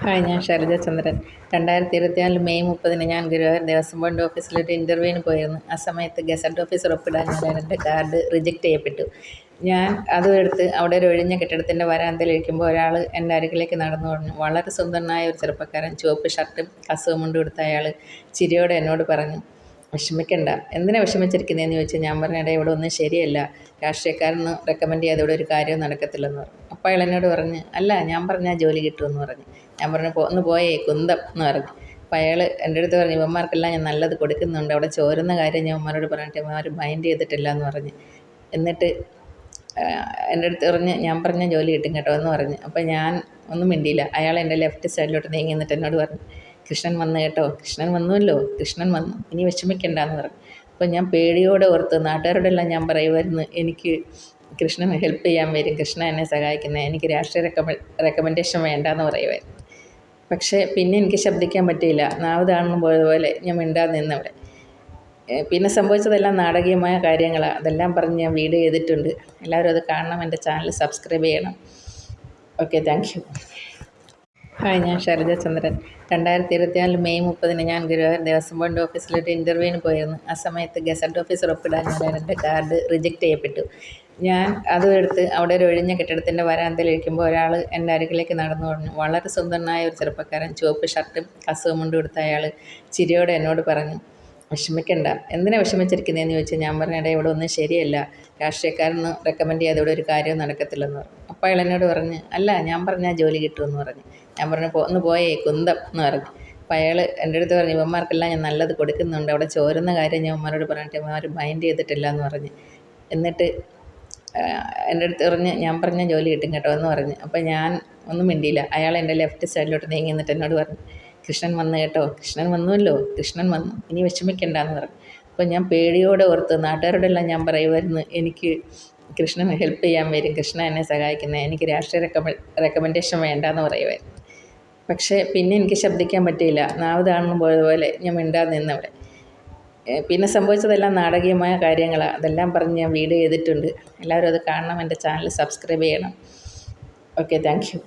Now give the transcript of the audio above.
Hi, ഞാൻ ഷൈലജ ചന്ദ്രൻ. 2024 May 30 ഞാൻ Guruvayur Devaswom board ഓഫീസിലൊരു ഇൻ്റർവ്യൂവിന് പോയിരുന്നു. ആ സമയത്ത് ഗസറ്റ് ഓഫീസർ ഒപ്പിടാഞ്ഞതിനാൽ എൻ്റെ കാർഡ് റിജക്റ്റ് ചെയ്യപ്പെട്ടു. ഞാൻ അതും എടുത്ത് അവിടെ ഒരു ഒഴിഞ്ഞ കെട്ടിടത്തിൻ്റെ വരാന്തയിലിരിക്കുമ്പോൾ ഒരാൾ എൻ്റെ അരികിലേക്ക് നടന്നു വന്നു. വളരെ സുന്ദരനായ ഒരു ചെറുപ്പക്കാരൻ, ചുവപ്പ് ഷർട്ടും കസവ് മുണ്ടും എടുത്ത അയാൾ ചിരിയോടെ എന്നോട് പറഞ്ഞു, വിഷമിക്കണ്ട. എന്തിനാ വിഷമിച്ചിരിക്കുന്നതെന്ന് ചോദിച്ചാൽ ഞാൻ പറഞ്ഞ, ഇവിടെ ഒന്നും ശരിയല്ല, രാഷ്ട്രീയക്കാരൊന്നും റെക്കമെൻഡ് ചെയ്യാതെ ഇവിടെ ഒരു കാര്യവും നടക്കത്തില്ലെന്ന് പറഞ്ഞു. അപ്പോൾ അയാൾ എന്നോട് പറഞ്ഞ്, അല്ല, ഞാൻ പറഞ്ഞാൽ ജോലി കിട്ടുമെന്ന് പറഞ്ഞു. ഞാൻ പറഞ്ഞു, ഒന്ന് പോയേ കുന്തം എന്ന് പറഞ്ഞു. അപ്പോൾ അയാൾ എൻ്റെ അടുത്ത് പറഞ്ഞു, ഇവന്മാർക്കെല്ലാം ഞാൻ നല്ലത് കൊടുക്കുന്നുണ്ട്, അവിടെ ചോരുന്ന കാര്യം ഞാൻ ഇവന്മാരോട് പറഞ്ഞിട്ട് ഇവന്മാർ മൈൻഡ് ചെയ്തിട്ടില്ല എന്ന് പറഞ്ഞ്. എന്നിട്ട് എൻ്റെ അടുത്ത് പറഞ്ഞ്, ഞാൻ പറഞ്ഞാൽ ജോലി കിട്ടും കേട്ടോ എന്ന് പറഞ്ഞു. അപ്പോൾ ഞാൻ ഒന്നും മിണ്ടിയില്ല. അയാൾ എൻ്റെ ലെഫ്റ്റ് സൈഡിലോട്ട് നീങ്ങി എന്നിട്ട് എന്നോട് പറഞ്ഞു, കൃഷ്ണൻ വന്നു കേട്ടോ, കൃഷ്ണൻ വന്നുവല്ലോ, കൃഷ്ണൻ വന്നു, ഇനി വിഷമിക്കണ്ട എന്ന് പറഞ്ഞു. അപ്പോൾ ഞാൻ പേടിയോടെ ഓർത്ത് നാട്ടുകാരോടെല്ലാം ഞാൻ പറയുമായിരുന്നു, എനിക്ക് കൃഷ്ണൻ ഹെൽപ്പ് ചെയ്യാൻ വരും, കൃഷ്ണൻ എന്നെ സഹായിക്കുന്നത്, എനിക്ക് രാഷ്ട്രീയ റെക്കമെൻഡേഷൻ വേണ്ടാന്ന് പറയുമായിരുന്നു. പക്ഷേ പിന്നെ എനിക്ക് ശബ്ദിക്കാൻ പറ്റിയില്ല. നാവ് താഴ്ന്നു പോയതുപോലെ ഞാൻ മിണ്ടാതെ നിന്നവിടെ. പിന്നെ സംഭവിച്ചതെല്ലാം നാടകീയമായ കാര്യങ്ങളാണ്. അതെല്ലാം പറഞ്ഞ് ഞാൻ വീഡിയോ ചെയ്തിട്ടുണ്ട്. എല്ലാവരും അത് കാണണം. എൻ്റെ ചാനൽ സബ്സ്ക്രൈബ് ചെയ്യണം. Okay, thank you. ഹായ്, ഞാൻ ഷൈലജ ചന്ദ്രൻ. 2024 മെയ് 30 ഞാൻ ഗുരുവായൂർ ദേവസ്വം ബോർഡ് ഓഫീസിലൊരു ഇൻ്റർവ്യൂവിന് പോയിരുന്നു. ആ സമയത്ത് ഗസറ്റ് ഓഫീസർ ഒപ്പിടാഞ്ഞതിനാൽ എൻ്റെ കാർഡ് റിജക്റ്റ് ചെയ്യപ്പെട്ടു. ഞാൻ അതും എടുത്ത് അവിടെ ഒരു ഒഴിഞ്ഞ കെട്ടിടത്തിൻ്റെ വരാന്തയിലിരിക്കുമ്പോൾ ഒരാൾ എൻ്റെ അരികിലേക്ക് നടന്നു വന്നു. വളരെ സുന്ദരനായ ഒരു ചെറുപ്പക്കാരൻ, ചുവപ്പ് ഷർട്ടും കസവ് മുണ്ടും എടുത്ത അയാൾ ചിരിയോടെ എന്നോട് പറഞ്ഞു, വിഷമിക്കണ്ട. എന്തിനാ വിഷമിച്ചിരിക്കുന്നതെന്ന് ചോദിച്ചാൽ ഞാൻ പറഞ്ഞ, ഇവിടെ ഒന്നും ശരിയല്ല, രാഷ്ട്രീയക്കാരൊന്നും റെക്കമെൻഡ് ചെയ്യാതെ ഇവിടെ ഒരു കാര്യവും നടക്കത്തില്ലെന്ന് പറഞ്ഞു. അപ്പോൾ അയാൾ എന്നോട് പറഞ്ഞ്, അല്ല, ഞാൻ പറഞ്ഞാൽ ജോലി കിട്ടുമെന്ന് പറഞ്ഞു. ഞാൻ പറഞ്ഞു, ഒന്ന് പോയേ കുന്തം എന്ന് പറഞ്ഞു. അപ്പോൾ അയാൾ എൻ്റെ അടുത്ത് പറഞ്ഞു, ഇവന്മാർക്കെല്ലാം ഞാൻ നല്ലത് കൊടുക്കുന്നുണ്ട്, അവിടെ ചോരുന്ന കാര്യം ഞാൻ ഇവന്മാരോട് പറഞ്ഞിട്ട് ഇവന്മാർ മൈൻഡ് ചെയ്തിട്ടില്ല എന്ന് പറഞ്ഞ്. എന്നിട്ട് എൻ്റെ അടുത്ത് പറഞ്ഞ്, ഞാൻ പറഞ്ഞാൽ ജോലി കിട്ടും കേട്ടോ എന്ന് പറഞ്ഞു. അപ്പോൾ ഞാൻ ഒന്നും മിണ്ടിയില്ല. അയാൾ എൻ്റെ ലെഫ്റ്റ് സൈഡിലോട്ട് നീങ്ങി എന്നിട്ട് എന്നോട് പറഞ്ഞു, കൃഷ്ണൻ വന്നു കേട്ടോ, കൃഷ്ണൻ വന്നുവല്ലോ, കൃഷ്ണൻ വന്നു, ഇനി വിഷമിക്കണ്ട എന്ന് പറഞ്ഞു. അപ്പോൾ ഞാൻ പേടിയോടെ ഓർത്ത് നാട്ടുകാരോടെല്ലാം ഞാൻ പറയുമായിരുന്നു, എനിക്ക് കൃഷ്ണൻ ഹെൽപ്പ് ചെയ്യാൻ വരും, കൃഷ്ണൻ എന്നെ സഹായിക്കുന്നത്, എനിക്ക് രാഷ്ട്രീയ റെക്കമെൻഡേഷൻ വേണ്ടാന്ന് പറയുമായിരുന്നു. പക്ഷേ പിന്നെ എനിക്ക് ശബ്ദിക്കാൻ പറ്റിയില്ല. നാവ് താഴ്ന്നു പോയതുപോലെ ഞാൻ മിണ്ടാതെ നിന്നവിടെ. പിന്നെ സംഭവിച്ചതെല്ലാം നാടകീയമായ കാര്യങ്ങളാണ്. അതെല്ലാം പറഞ്ഞ് ഞാൻ വീഡിയോ ചെയ്തിട്ടുണ്ട്. എല്ലാവരും അത് കാണണം. എൻ്റെ ചാനൽ സബ്സ്ക്രൈബ് ചെയ്യണം. Okay, thank you.